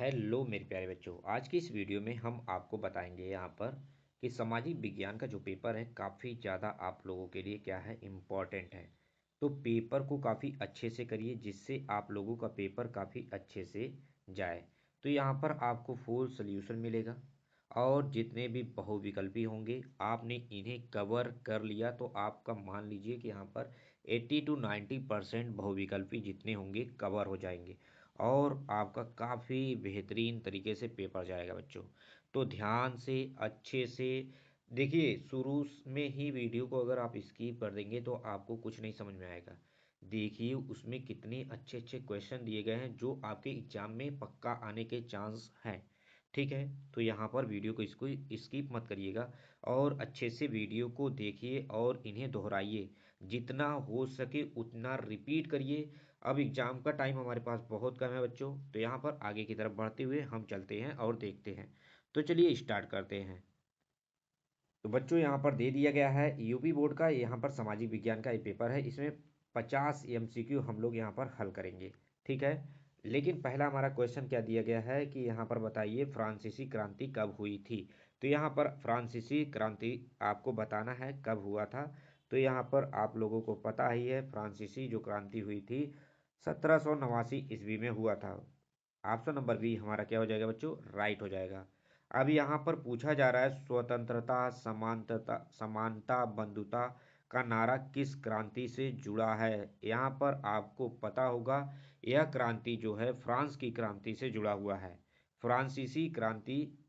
Hello मेरे प्यारे बच्चों, आज की इस वीडियो में हम आपको बताएंगे यहाँ पर कि सामाजिक विज्ञान का जो पेपर है काफ़ी ज़्यादा आप लोगों के लिए क्या है इम्पॉर्टेंट है। तो पेपर को काफ़ी अच्छे से करिए जिससे आप लोगों का पेपर काफ़ी अच्छे से जाए। तो यहाँ पर आपको फुल सोल्यूशन मिलेगा और जितने भी बहुविकल्पी होंगे आपने इन्हें कवर कर लिया तो आपका मान लीजिए कि यहाँ पर 80 to 90% बहुविकल्पी जितने होंगे कवर हो जाएंगे और आपका काफ़ी बेहतरीन तरीके से पेपर जाएगा बच्चों। तो ध्यान से अच्छे से देखिए, शुरू में ही वीडियो को अगर आप स्किप कर देंगे तो आपको कुछ नहीं समझ में आएगा। देखिए उसमें कितने अच्छे अच्छे क्वेश्चन दिए गए हैं जो आपके एग्जाम में पक्का आने के चांस हैं। ठीक है, तो यहाँ पर वीडियो को इसको स्किप मत करिएगा और अच्छे से वीडियो को देखिए और इन्हें दोहराइए, जितना हो सके उतना रिपीट करिए। अब एग्जाम का टाइम हमारे पास बहुत कम है बच्चों, तो यहाँ पर आगे की तरफ बढ़ते हुए हम चलते हैं और देखते हैं। तो चलिए स्टार्ट करते हैं। तो बच्चों यहाँ पर दे दिया गया है यूपी बोर्ड का यहाँ पर सामाजिक विज्ञान का ये पेपर है, इसमें 50 एमसीक्यू हम लोग यहाँ पर हल करेंगे। ठीक है, लेकिन पहला हमारा क्वेश्चन क्या दिया गया है कि यहाँ पर बताइए फ्रांसीसी क्रांति कब हुई थी। तो यहाँ पर फ्रांसीसी क्रांति आपको बताना है कब हुआ था। तो यहाँ पर आप लोगों को पता ही है फ्रांसीसी जो क्रांति हुई थी 1789 ईस्वी में हुआ था। ऑप्शन नंबर बी हमारा क्या हो जाएगा बच्चों, राइट हो जाएगा। अब यहाँ पर पूछा जा रहा है स्वतंत्रता समानता समानता बंधुता का नारा किस क्रांति से जुड़ा है। यहाँ पर आपको पता होगा यह क्रांति जो है फ्रांस की क्रांति से जुड़ा हुआ है। फ्रांसीसी क्रांति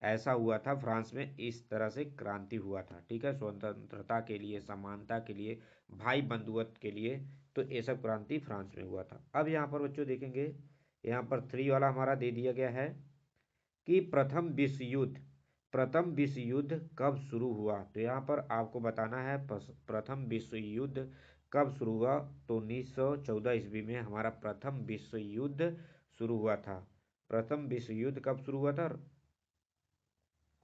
ऐसा हुआ था, फ्रांस में इस तरह से क्रांति हुआ था। ठीक है, स्वतंत्रता के लिए, समानता के लिए, भाई बंधुत्व के लिए, तो ये सब क्रांति फ्रांस में हुआ था। अब यहाँ पर बच्चों देखेंगे, यहाँ पर 3 वाला हमारा दे दिया गया है कि प्रथम विश्व युद्ध कब शुरू हुआ। तो यहाँ पर आपको बताना है प्रथम विश्व युद्ध कब शुरू हुआ। तो 1914 ईस्वी में हमारा प्रथम विश्व युद्ध शुरू हुआ था। प्रथम विश्व युद्ध कब शुरू हुआ था,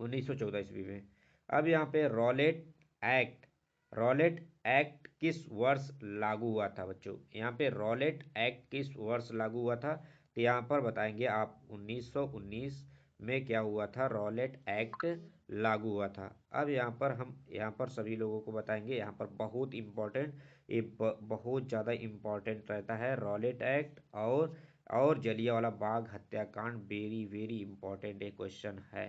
1914 ईस्वी में। अब यहाँ पे रॉलेट एक्ट किस वर्ष लागू हुआ था बच्चों। यहाँ पे रॉलेट एक्ट किस वर्ष लागू हुआ था, तो यहाँ पर बताएंगे आप 1919 में क्या हुआ था, रॉलेट एक्ट लागू हुआ था। अब यहाँ पर सभी लोगों को बताएंगे, यहाँ पर बहुत इम्पोर्टेंट, ये बहुत ज़्यादा इम्पोर्टेंट रहता है रॉलेट एक्ट और जलियांवाला बाग हत्याकांड। वेरी वेरी इम्पोर्टेंट ये क्वेश्चन है।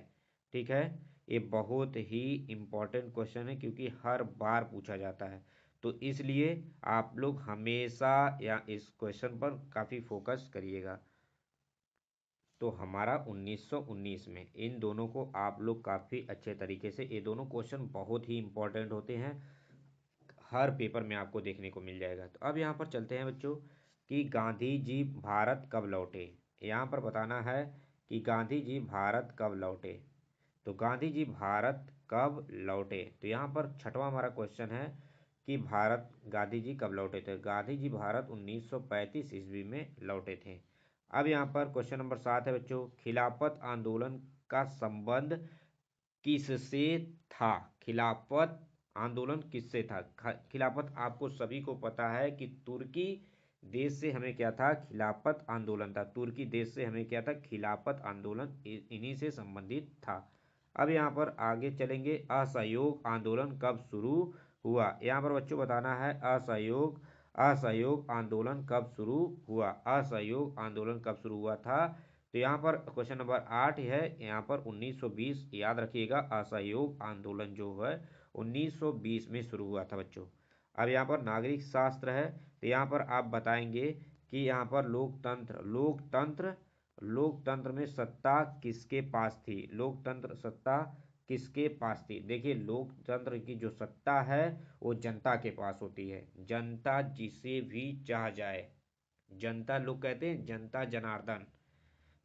ठीक है, ये बहुत ही इम्पोर्टेंट क्वेश्चन है क्योंकि हर बार पूछा जाता है, तो इसलिए आप लोग हमेशा या इस क्वेश्चन पर काफ़ी फोकस करिएगा। तो हमारा 1919 में इन दोनों को आप लोग काफ़ी अच्छे तरीके से, ये दोनों क्वेश्चन बहुत ही इम्पोर्टेंट होते हैं, हर पेपर में आपको देखने को मिल जाएगा। तो अब यहाँ पर चलते हैं बच्चों कि गांधी जी भारत कब लौटे। यहाँ पर बताना है कि गांधी जी भारत कब लौटे। तो गांधी जी भारत कब लौटे, तो यहाँ पर छठवां हमारा क्वेश्चन है कि भारत गांधी जी कब लौटे थे। गांधी जी भारत 1935 ईस्वी में लौटे थे। अब यहाँ पर क्वेश्चन नंबर 7 है बच्चों, खिलाफत आंदोलन का संबंध किससे था। खिलाफत आंदोलन किससे था। खिलाफत आपको सभी को पता है कि तुर्की देश से हमें क्या था, खिलाफत आंदोलन था। तुर्की देश से हमें क्या था, खिलाफत आंदोलन इन्हीं से संबंधित था। अब यहाँ पर आगे चलेंगे, असहयोग आंदोलन कब शुरू हुआ। यहाँ पर बच्चों बताना है असहयोग आंदोलन कब शुरू हुआ। असहयोग आंदोलन कब शुरू हुआ था, तो यहाँ पर क्वेश्चन नंबर 8 है, यहाँ पर 1920 याद रखिएगा। असहयोग आंदोलन जो है 1920 में शुरू हुआ था बच्चों। अब यहाँ पर नागरिक शास्त्र है, तो यहाँ पर आप बताएंगे कि यहाँ पर लोकतंत्र में सत्ता किसके पास थी। लोकतंत्र सत्ता किसके पास थी। देखिए लोकतंत्र की जो सत्ता है वो जनता के पास होती है। जनता जिसे भी चाह जाए, जनता लोग कहते हैं जनता जनार्दन,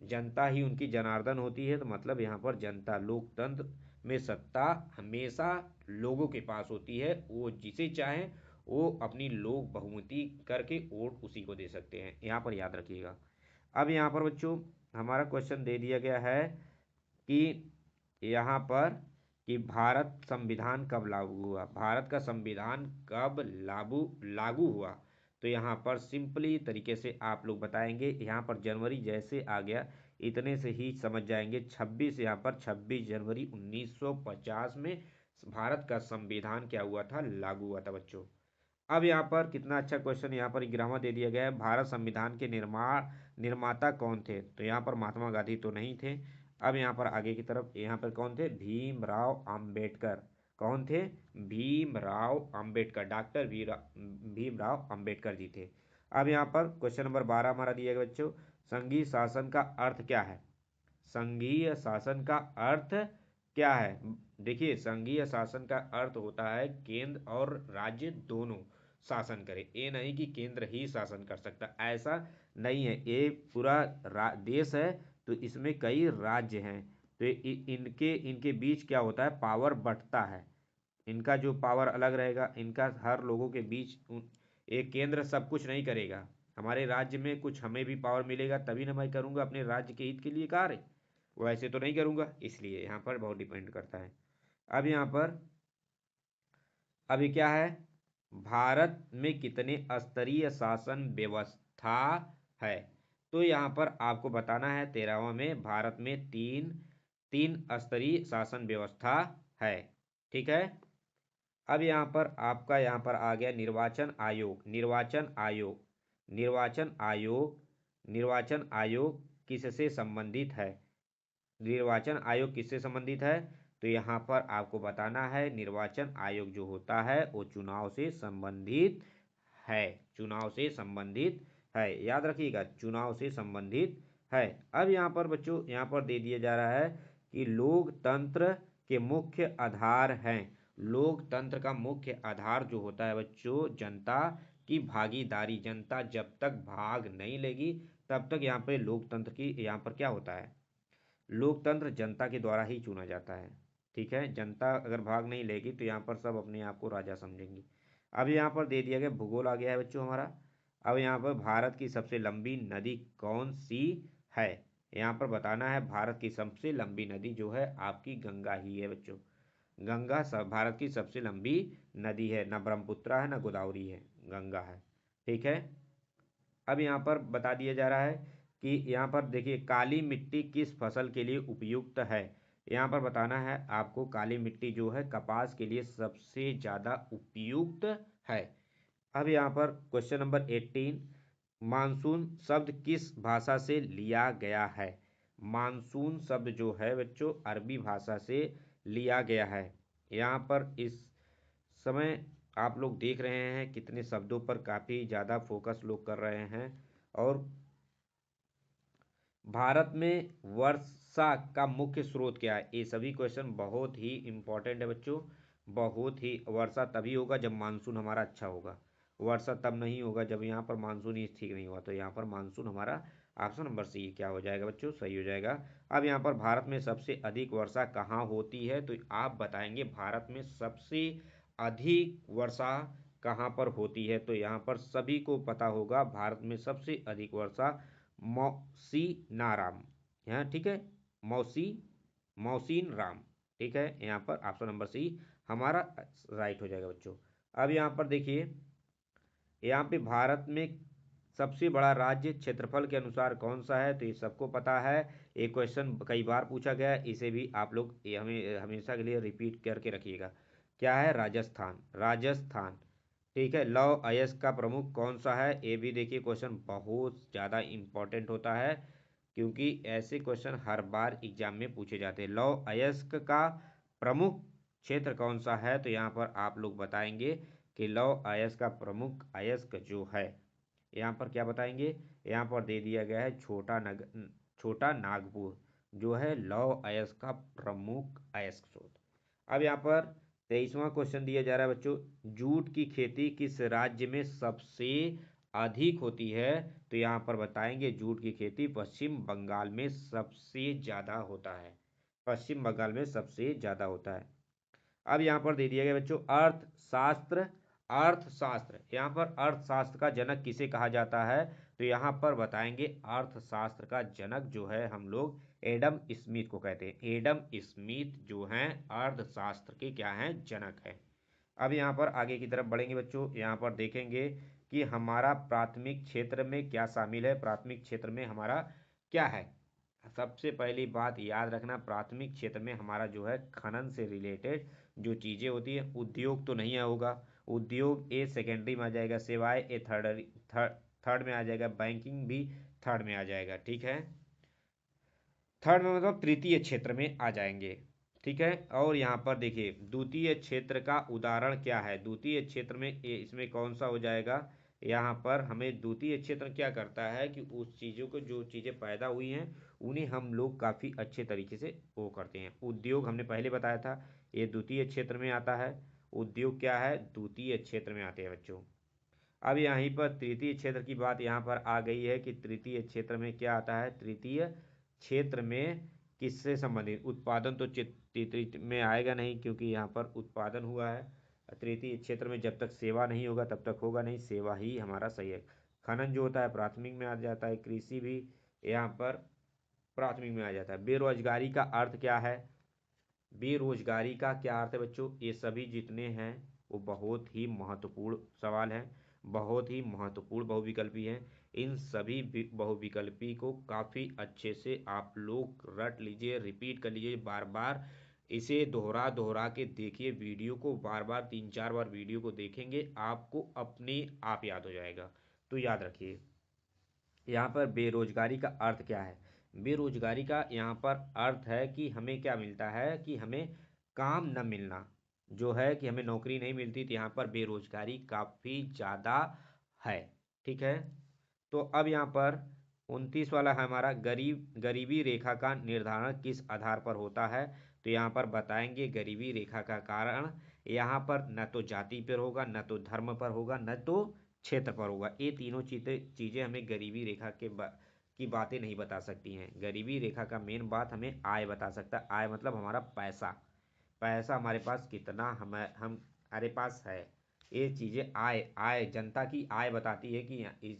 जनता ही उनकी जनार्दन होती है। तो मतलब यहाँ पर जनता, लोकतंत्र में सत्ता हमेशा लोगों के पास होती है, वो जिसे चाहे वो अपनी लोक बहुमति करके वोट उसी को दे सकते हैं, यहाँ पर याद रखिएगा। अब यहाँ पर बच्चों हमारा क्वेश्चन दे दिया गया है कि यहाँ पर कि भारत संविधान कब लागू हुआ। भारत का संविधान कब लागू हुआ, तो यहाँ पर सिंपली तरीके से आप लोग बताएंगे। यहाँ पर जनवरी जैसे आ गया इतने से ही समझ जाएंगे। 26 यहाँ पर 26 जनवरी 1950 में भारत का संविधान क्या हुआ था, लागू हुआ था बच्चों। अब यहाँ पर कितना अच्छा क्वेश्चन यहाँ पर ग्रामर दे दिया गया है। भारत संविधान के निर्माता कौन थे, तो यहाँ पर महात्मा गांधी तो नहीं थे। अब यहाँ पर आगे की तरफ यहाँ पर कौन थे, भीमराव अंबेडकर। कौन थे, भीमराव अंबेडकर, डॉक्टर भीमराव अंबेडकर जी थे। अब यहाँ पर क्वेश्चन नंबर 12 हमारा दिया गया बच्चों, संघीय शासन का अर्थ क्या है। संघीय शासन का अर्थ क्या है। देखिए संघीय शासन का अर्थ होता है केंद्र और राज्य दोनों शासन करे। ये नहीं कि केंद्र ही शासन कर सकता, ऐसा नहीं है। ये पूरा देश है तो इसमें कई राज्य हैं, तो इनके इनके बीच क्या होता है, पावर बंटता है। इनका जो पावर अलग रहेगा, इनका हर लोगों के बीच एक केंद्र सब कुछ नहीं करेगा। हमारे राज्य में कुछ हमें भी पावर मिलेगा तभी ना मैं करूँगा अपने राज्य के हित के लिए कार्य, वैसे तो नहीं करूँगा। इसलिए यहाँ पर बहुत डिपेंड करता है। अब यहाँ पर अभी क्या है, भारत में कितने स्तरीय शासन व्यवस्था है, तो यहाँ पर आपको बताना है 13वां में भारत में तीन स्तरीय शासन व्यवस्था है। ठीक है। अब यहाँ पर आपका यहाँ पर आ गया निर्वाचन आयोग। निर्वाचन आयोग किससे संबंधित है। निर्वाचन आयोग किससे संबंधित है, तो यहाँ पर आपको बताना है निर्वाचन आयोग जो होता है वो चुनाव से संबंधित है। चुनाव से संबंधित है, याद रखिएगा, चुनाव से संबंधित है। अब यहाँ पर बच्चों यहाँ पर दे दिया जा रहा है कि लोकतंत्र के मुख्य आधार हैं। लोकतंत्र का मुख्य आधार जो होता है बच्चों, जनता की भागीदारी। जनता जब तक भाग नहीं लेगी तब तक यहाँ पे लोकतंत्र की यहाँ पर क्या होता है, लोकतंत्र जनता के द्वारा ही चुना जाता है। ठीक है, जनता अगर भाग नहीं लेगी तो यहाँ पर सब अपने आप को राजा समझेंगे। अब यहाँ पर दे दिया गया भूगोल आ गया है बच्चों हमारा। अब यहाँ पर भारत की सबसे लंबी नदी कौन सी है, यहाँ पर बताना है। भारत की सबसे लंबी नदी जो है आपकी गंगा ही है बच्चों। गंगा सब भारत की सबसे लंबी नदी है, ना ब्रह्मपुत्र है ना गोदावरी है, गंगा है। ठीक है। अब यहाँ पर बता दिया जा रहा है कि यहाँ पर देखिए काली मिट्टी किस फसल के लिए उपयुक्त है। यहाँ पर बताना है आपको, काली मिट्टी जो है कपास के लिए सबसे ज़्यादा उपयुक्त है। अब यहाँ पर क्वेश्चन नंबर 18, मानसून शब्द किस भाषा से लिया गया है। मानसून शब्द जो है बच्चों अरबी भाषा से लिया गया है। यहाँ पर इस समय आप लोग देख रहे हैं कितने शब्दों पर काफ़ी ज़्यादा फोकस लोग कर रहे हैं। और भारत में वर्षा का मुख्य स्रोत क्या है, ये सभी क्वेश्चन बहुत ही इंपॉर्टेंट है बच्चों। बहुत ही, वर्षा तभी होगा जब मानसून हमारा अच्छा होगा। वर्षा तब नहीं होगा जब यहाँ पर मानसून ही ठीक नहीं हुआ, तो यहाँ पर मानसून हमारा ऑप्शन नंबर सी क्या हो जाएगा बच्चों, सही हो जाएगा। अब यहाँ पर भारत में सबसे अधिक वर्षा कहाँ होती है, तो आप बताएंगे भारत में सबसे अधिक वर्षा कहाँ पर होती है। तो यहाँ पर सभी को पता होगा भारत में सबसे अधिक वर्षा मौसीनाराम, यहाँ ठीक है, मौसीन राम। ठीक है, यहाँ पर ऑप्शन नंबर सी हमारा राइट हो जाएगा बच्चों। अब यहाँ पर देखिए, यहाँ पे भारत में सबसे बड़ा राज्य क्षेत्रफल के अनुसार कौन सा है, तो ये सबको पता है। एक क्वेश्चन कई बार पूछा गया है, इसे भी आप लोग ये हमें हमेशा के लिए रिपीट करके रखिएगा। क्या है, राजस्थान। राजस्थान। ठीक है। लौह अयस्क का प्रमुख कौन सा है, ये भी देखिए क्वेश्चन बहुत ज़्यादा इंपॉर्टेंट होता है, क्योंकि ऐसे क्वेश्चन हर बार एग्जाम में पूछे जाते हैं। लौह अयस्क का प्रमुख क्षेत्र कौन सा है, तो यहाँ पर आप लोग बताएंगे कि लौह अयस्क का प्रमुख अयस्क जो है, यहाँ पर क्या बताएंगे, यहाँ पर दे दिया गया है छोटा नागपुर जो है लौह अयस्क का प्रमुख अयस्क स्रोत। अब यहाँ पर 23वां क्वेश्चन दिया जा रहा है बच्चों, जूट की खेती किस राज्य में सबसे अधिक होती है, तो यहाँ पर बताएंगे जूट की खेती पश्चिम बंगाल में सबसे ज़्यादा होता है। पश्चिम बंगाल में सबसे ज़्यादा होता है। अब यहाँ पर दे दिया गया बच्चों अर्थशास्त्र। अर्थशास्त्र, यहाँ पर अर्थशास्त्र का जनक किसे कहा जाता है, तो यहाँ पर बताएंगे अर्थशास्त्र का जनक जो है हम लोग एडम स्मिथ को कहते हैं। एडम स्मिथ जो हैं अर्थशास्त्र के क्या हैं, जनक है। अब यहाँ पर आगे की तरफ बढ़ेंगे बच्चों, यहाँ पर देखेंगे कि हमारा प्राथमिक क्षेत्र में क्या शामिल है। प्राथमिक क्षेत्र में हमारा क्या है, सबसे पहली बात याद रखना, प्राथमिक क्षेत्र में हमारा जो है खनन से रिलेटेड जो चीज़ें होती है, उद्योग तो नहीं होगा, उद्योग ए सेकेंडरी में आ जाएगा, सेवाएं ए थर्ड में आ जाएगा, बैंकिंग भी थर्ड में आ जाएगा। ठीक है, थर्ड में मतलब तृतीय क्षेत्र में आ जाएंगे। ठीक है, और यहाँ पर देखिए द्वितीय क्षेत्र का उदाहरण क्या है, द्वितीय क्षेत्र में इसमें कौन सा हो जाएगा, यहाँ पर हमें द्वितीय क्षेत्र क्या करता है कि उस चीज़ों को, जो चीज़ें पैदा हुई हैं उन्हें हम लोग काफ़ी अच्छे तरीके से वो करते हैं। उद्योग हमने पहले बताया था, ये द्वितीय क्षेत्र में आता है, उद्योग क्या है, द्वितीय क्षेत्र में आते हैं बच्चों। अब यहीं पर तृतीय क्षेत्र की बात यहाँ पर आ गई है कि तृतीय क्षेत्र में क्या आता है, तृतीय क्षेत्र में किससे संबंधित, उत्पादन तो तृतीय में आएगा नहीं क्योंकि यहाँ पर उत्पादन हुआ है। तृतीय क्षेत्र में जब तक सेवा नहीं होगा तब तक होगा नहीं, सेवा ही हमारा सही है। खनन जो होता है प्राथमिक में आ जाता है, कृषि भी यहाँ पर प्राथमिक में आ जाता है। बेरोजगारी का अर्थ क्या है, बेरोजगारी का क्या अर्थ है बच्चों, ये सभी जितने हैं वो बहुत ही महत्वपूर्ण सवाल है, बहुत ही महत्वपूर्ण बहुविकल्पी है। इन सभी बहुविकल्पी को काफ़ी अच्छे से आप लोग रट लीजिए, रिपीट कर लीजिए, बार बार इसे दोहरा दोहरा के देखिए, वीडियो को बार बार 3-4 बार वीडियो को देखेंगे आपको अपने आप याद हो जाएगा। तो याद रखिए, यहाँ पर बेरोजगारी का अर्थ क्या है, बेरोजगारी का यहाँ पर अर्थ है कि हमें क्या मिलता है, कि हमें काम न मिलना, जो है कि हमें नौकरी नहीं मिलती, तो यहाँ पर बेरोजगारी काफ़ी ज़्यादा है। ठीक है, तो अब यहाँ पर 29 वाला है हमारा, गरीबी रेखा का निर्धारण किस आधार पर होता है, तो यहाँ पर बताएंगे गरीबी रेखा का कारण यहाँ पर न तो जाति पर होगा, न तो धर्म पर होगा, न तो क्षेत्र पर होगा। ये तीनों चीज़ें हमें गरीबी रेखा की बातें नहीं बता सकती हैं। गरीबी रेखा का मेन बात हमें आय बता सकता है, आय मतलब हमारा पैसा, पैसा हमारे पास कितना हमारे पास है, ये चीज़ें आय आय जनता की आय बताती है कि इस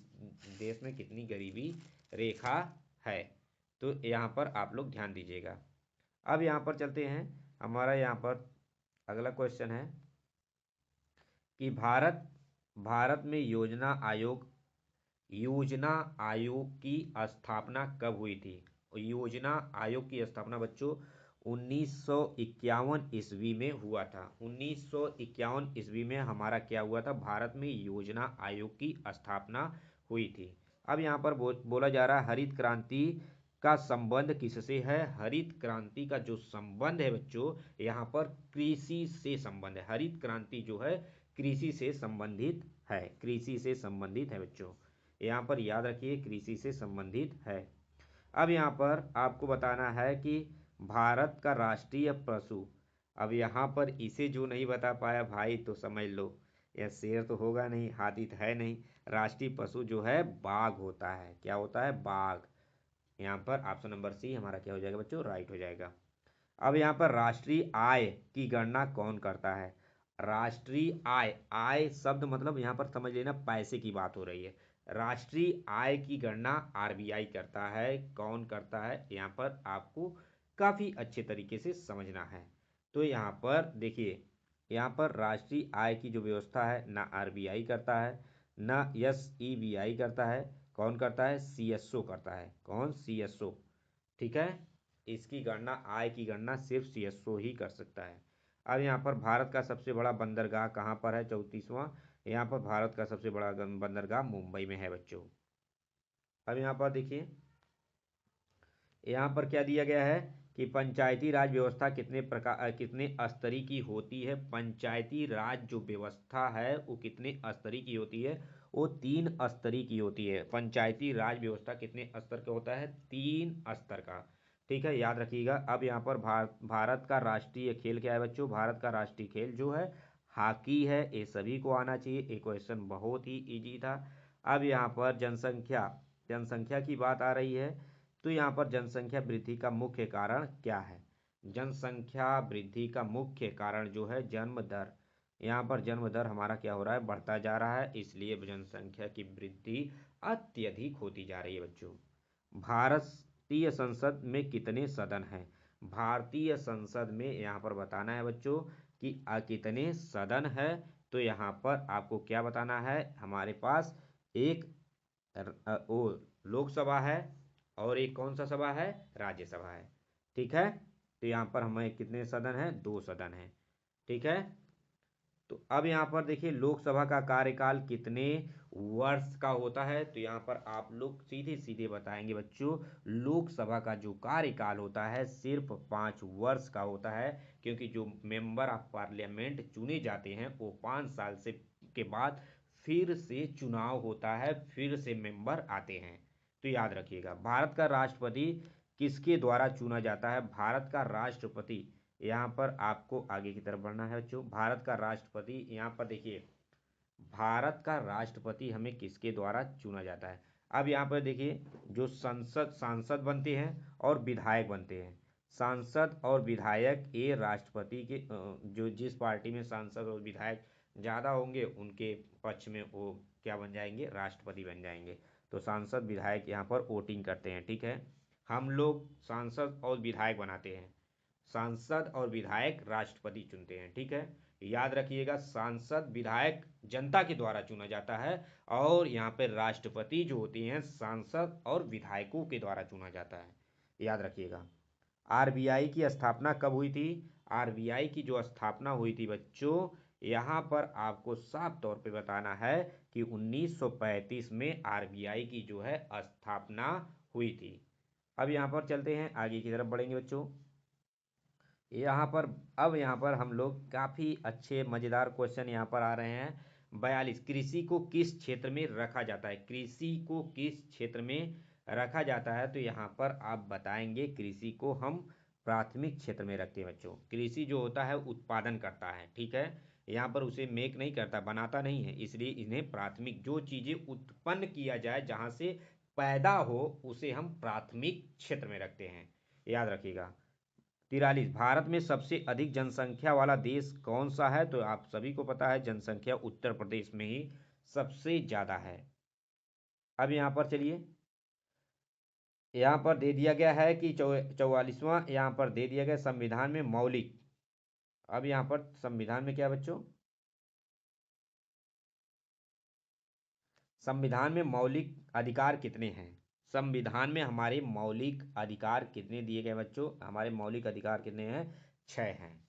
देश में कितनी गरीबी रेखा है। तो यहाँ पर आप लोग ध्यान दीजिएगा। अब यहाँ पर चलते हैं, हमारा यहाँ पर अगला क्वेश्चन है कि भारत भारत में योजना आयोग की स्थापना कब हुई थी। योजना आयोग की स्थापना बच्चों 1951 ईस्वी में हुआ था। 1951 ईस्वी में हमारा क्या हुआ था, भारत में योजना आयोग की स्थापना हुई थी। अब यहाँ पर बोला जा रहा है हरित क्रांति का संबंध किससे है, हरित क्रांति का जो संबंध है बच्चों, यहाँ पर कृषि से संबंध है। हरित क्रांति जो है कृषि से संबंधित है, कृषि से संबंधित है बच्चों, यहाँ पर याद रखिए कृषि से संबंधित है। अब यहाँ पर आपको बताना है कि भारत का राष्ट्रीय पशु, अब यहाँ पर इसे जो नहीं बता पाया भाई तो समझ लो यह शेर तो होगा नहीं, हाथी तो है नहीं, राष्ट्रीय पशु जो है बाघ होता है। क्या होता है, बाघ। यहाँ पर ऑप्शन नंबर सी हमारा क्या हो जाएगा बच्चों, राइट हो जाएगा। अब यहाँ पर राष्ट्रीय आय की गणना कौन करता है, राष्ट्रीय आय, आय शब्द मतलब यहाँ पर समझ लेना पैसे की बात हो रही है। राष्ट्रीय आय की गणना आरबीआई करता है, कौन करता है, यहाँ पर आपको काफ़ी अच्छे तरीके से समझना है। तो यहाँ पर देखिए, यहाँ पर राष्ट्रीय आय की जो व्यवस्था है ना आरबीआई करता है ना एसईबीआई करता है, कौन करता है, सीएसओ करता है। कौन, सीएसओ। ठीक है, इसकी गणना, आय की गणना सिर्फ सीएसओ ही कर सकता है। अब यहाँ पर भारत का सबसे बड़ा बंदरगाह कहाँ पर है, 34वां, यहाँ पर भारत का सबसे बड़ा बंदरगाह मुंबई में है बच्चों। अब यहाँ पर देखिए, यहाँ पर क्या दिया गया है कि पंचायती राज व्यवस्था कितने स्तरीय की होती है। पंचायती राज जो व्यवस्था है वो कितने स्तरीय की होती है, वो 3 स्तरीय की होती है। पंचायती राज व्यवस्था कितने स्तर का होता है, 3 स्तर का। ठीक है, याद रखिएगा। अब यहाँ पर भारत का राष्ट्रीय खेल क्या है बच्चों, भारत का राष्ट्रीय खेल जो है हॉकी है। ये सभी को आना चाहिए, ये क्वेश्चन बहुत ही इजी था। अब यहाँ पर जनसंख्या की बात आ रही है, तो यहाँ पर जनसंख्या वृद्धि का मुख्य कारण क्या है, जनसंख्या वृद्धि का मुख्य कारण जो है जन्म दर। यहाँ पर जन्म दर हमारा क्या हो रहा है, बढ़ता जा रहा है, इसलिए जनसंख्या की वृद्धि अत्यधिक होती जा रही है बच्चों। भारतीय संसद में कितने सदन हैं, भारतीय संसद में यहाँ पर बताना है बच्चों कि कितने सदन है। तो यहाँ पर आपको क्या बताना है, हमारे पास एक लोकसभा है, और एक कौन सा सभा है, राज्यसभा है। ठीक है, तो यहाँ पर हमें कितने सदन हैं, 2 सदन हैं। ठीक है, तो अब यहाँ पर देखिए लोकसभा का कार्यकाल कितने वर्ष का होता है, तो यहाँ पर आप लोग सीधे सीधे बताएंगे बच्चों, लोकसभा का जो कार्यकाल होता है सिर्फ 5 वर्ष का होता है, क्योंकि जो मेंबर ऑफ पार्लियामेंट चुने जाते हैं वो 5 साल से के बाद फिर से चुनाव होता है, फिर से मेंबर आते हैं। तो याद रखिएगा, भारत का राष्ट्रपति किसके द्वारा चुना जाता है, भारत का राष्ट्रपति, यहाँ पर आपको आगे की तरफ बढ़ना है बच्चों। भारत का राष्ट्रपति, यहाँ पर देखिए भारत का राष्ट्रपति हमें किसके द्वारा चुना जाता है। अब यहाँ पर देखिए जो सांसद बनते हैं और विधायक बनते हैं। सांसद और विधायक ये राष्ट्रपति के जो जिस पार्टी में सांसद और विधायक ज़्यादा होंगे उनके पक्ष में वो क्या बन जाएंगे, राष्ट्रपति बन जाएंगे। तो सांसद विधायक यहाँ पर वोटिंग करते हैं। ठीक है, हम लोग सांसद और विधायक बनाते हैं, सांसद और विधायक राष्ट्रपति चुनते हैं। ठीक है, याद रखिएगा, सांसद विधायक जनता के द्वारा चुना जाता है और यहाँ पर राष्ट्रपति जो होती हैं सांसद और विधायकों के द्वारा चुना जाता है। याद रखिएगा। आरबीआई की स्थापना कब हुई थी, आरबीआई की जो स्थापना हुई थी बच्चों, यहाँ पर आपको साफ तौर पे बताना है कि 1935 में आरबीआई की जो है स्थापना हुई थी। अब यहाँ पर चलते हैं, आगे की तरफ बढ़ेंगे बच्चों। यहाँ पर अब यहाँ पर हम लोग काफ़ी अच्छे मज़ेदार क्वेश्चन यहाँ पर आ रहे हैं। 42, कृषि को किस क्षेत्र में रखा जाता है, कृषि को किस क्षेत्र में रखा जाता है, तो यहाँ पर आप बताएंगे कृषि को हम प्राथमिक क्षेत्र में रखते हैं बच्चों। कृषि जो होता है उत्पादन करता है, ठीक है, यहाँ पर उसे मेक नहीं करता, बनाता नहीं है, इसलिए इन्हें प्राथमिक, जो चीज़ें उत्पन्न किया जाए जहाँ से पैदा हो उसे हम प्राथमिक क्षेत्र में रखते हैं। याद रखिएगा। 43, भारत में सबसे अधिक जनसंख्या वाला देश कौन सा है, तो आप सभी को पता है जनसंख्या उत्तर प्रदेश में ही सबसे ज़्यादा है। अब यहाँ पर चलिए, यहाँ पर दे दिया गया है कि 44वां यहाँ पर दे दिया गया संविधान में मौलिक, अब यहाँ पर संविधान में क्या बच्चों, संविधान में मौलिक अधिकार कितने हैं, संविधान में हमारे मौलिक अधिकार कितने दिए गए बच्चों, हमारे मौलिक अधिकार कितने हैं, 6 हैं।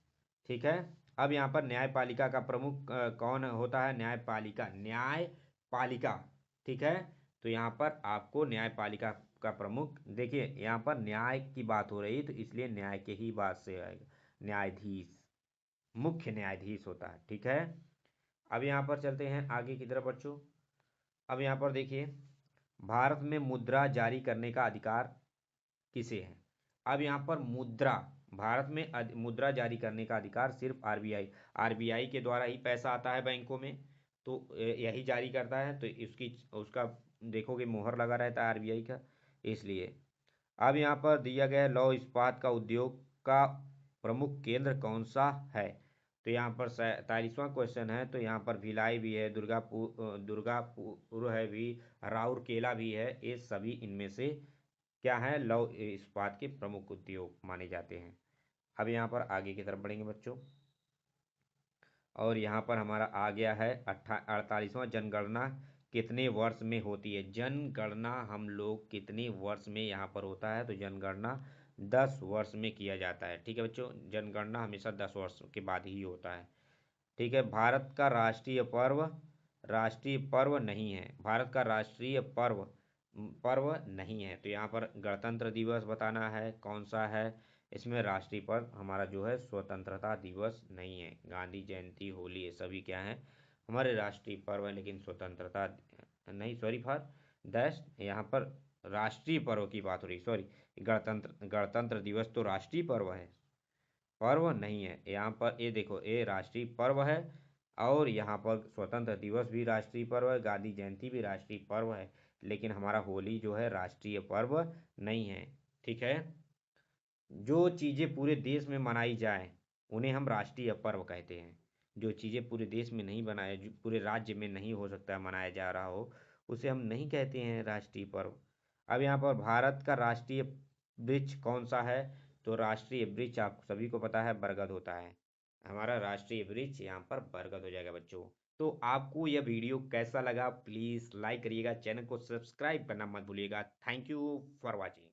ठीक है, अब यहाँ पर न्यायपालिका का प्रमुख कौन होता है, न्यायपालिका, न्यायपालिका। ठीक है, तो यहाँ पर आपको न्यायपालिका का प्रमुख, देखिए यहाँ पर न्याय की बात हो रही है तो इसलिए न्याय के ही बात से आएगा, न्यायाधीश, मुख्य न्यायाधीश होता है। ठीक है, अब यहाँ पर चलते हैं आगे की तरफ बच्चों। अब यहाँ पर देखिए, भारत में मुद्रा जारी करने का अधिकार किसे है। अब यहाँ पर मुद्रा, भारत में मुद्रा जारी करने का अधिकार सिर्फ आरबीआई, आरबीआई के द्वारा ही पैसा आता है बैंकों में, तो यही जारी करता है, तो इसकी उसका देखोगे मोहर लगा रहता है आरबीआई का, इसलिए। अब यहाँ पर दिया गया लौह इस्पात का उद्योग का प्रमुख केंद्र कौन सा है, तो यहाँ पर 47वां क्वेश्चन है, तो यहाँ पर भिलाई भी है, दुर्गापुर है भी, राउरकेला भी है, ये सभी इनमें से क्या है, लौह इस्पात के प्रमुख उद्योग माने जाते हैं। अब यहाँ पर आगे की तरफ बढ़ेंगे बच्चों, और यहाँ पर हमारा आ गया है 48वां, जनगणना कितने वर्ष में होती है, जनगणना हम लोग कितने वर्ष में यहाँ पर होता है, तो जनगणना 10 वर्ष में किया जाता है। ठीक है बच्चों, जनगणना हमेशा 10 वर्ष के बाद ही होता है। ठीक है, भारत का राष्ट्रीय पर्व नहीं है, भारत का राष्ट्रीय पर्व पर्व नहीं है, तो यहाँ पर गणतंत्र दिवस बताना है कौन सा है, इसमें राष्ट्रीय पर्व हमारा जो है स्वतंत्रता दिवस नहीं है, गांधी जयंती, होली, ये सभी क्या है हमारे राष्ट्रीय पर्व है, लेकिन स्वतंत्रता नहीं, सॉरी फॉर दैट, यहाँ पर राष्ट्रीय पर्व की बात हो रही, सॉरी, गणतंत्र दिवस तो राष्ट्रीय पर्व है, पर्व नहीं है। यहाँ पर ये देखो, ये राष्ट्रीय पर्व है और यहाँ पर स्वतंत्र दिवस भी राष्ट्रीय पर्व है, गांधी जयंती भी राष्ट्रीय पर्व है, लेकिन हमारा होली जो है राष्ट्रीय पर्व नहीं है। ठीक है, जो चीज़ें पूरे देश में मनाई जाए उन्हें हम राष्ट्रीय पर्व कहते हैं, जो चीज़ें पूरे देश में नहीं बनाए, जो पूरे राज्य में नहीं हो सकता मनाया जा रहा हो, उसे हम नहीं कहते हैं राष्ट्रीय पर्व। अब यहाँ पर भारत का राष्ट्रीय वृक्ष कौन सा है, तो राष्ट्रीय वृक्ष आप सभी को पता है बरगद होता है, हमारा राष्ट्रीय वृक्ष यहाँ पर बरगद हो जाएगा बच्चों। तो आपको यह वीडियो कैसा लगा प्लीज़ लाइक करिएगा, चैनल को सब्सक्राइब करना मत भूलिएगा। Thank you for watching.